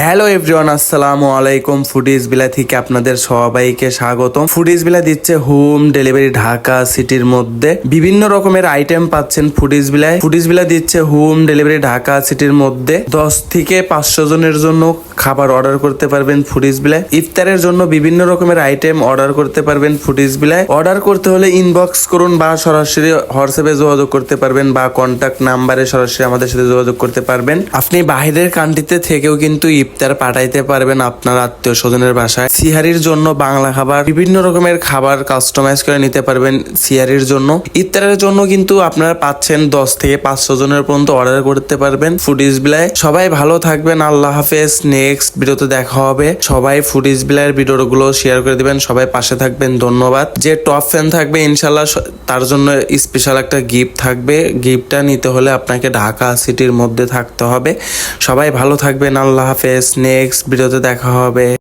Hello everyone, আসসালামু আলাইকুম। Foodies বিলা থেকে আপনাদের সবাইকে স্বাগতম। ফুডিজ বিলা দিচ্ছে হোম ডেলিভারি ঢাকা সিটির মধ্যে। বিভিন্ন রকমের আইটেম পাচ্ছেন ফুডিজ বিলায়। ফুডিজ বিলা দিচ্ছে হোম ডেলিভারি ঢাকা সিটির মধ্যে। 10 থেকে 500 জনের জন্য খাবার অর্ডার করতে পারবেন ফুডিজ বিলায়। ইফতারের জন্য বিভিন্ন রকমের আইটেম অর্ডার করতে পারবেন ফুডিজ বিলায়। অর্ডার করতে হলে ইনবক্স করুন বা সরাসরি হোয়াটসঅ্যাপে যোগাযোগ করতে পারবেন বা কন্ট্যাক্ট নাম্বারে সরাসরি আমাদের সাথে যোগাযোগ করতে পারবেন। আপনি বাইরের কান্ট্রিতে থেকেও কিন্তু ইফতার পাঠাইতে পারবেন আপনার আত্মীয় স্বজনের বাসায়। সিহারির জন্য বাংলা খাবার, বিভিন্ন রকমের খাবার কাস্টমাইজ করে নিতে পারবেন সিহারির জন্য। ইফতারের জন্য কিন্তু আপনারা পাচ্ছেন 10 থেকে 500 জনের পর্যন্ত অর্ডার করতে পারবেন ফুডিজ বিলায়। সবাই ভালো থাকবেন, আল্লাহ হাফেজ। নেক্সট ভিডিওতে দেখা হবে। সবাই ফুডিজ বিলায়ের ভিডিওগুলো শেয়ার করে দিবেন, সবাই পাশে থাকবেন। ধন্যবাদ। যে টপ ফ্যান থাকবে ইনশাল্লাহ তার জন্য স্পেশাল একটা গিফট থাকবে। গিফটটা নিতে হলে আপনাকে ঢাকা সিটির মধ্যে থাকতে হবে। সবাই ভালো থাকবেন, আল্লাহ হাফেজ। নেক্সট ভিডিওতে দেখা হবে।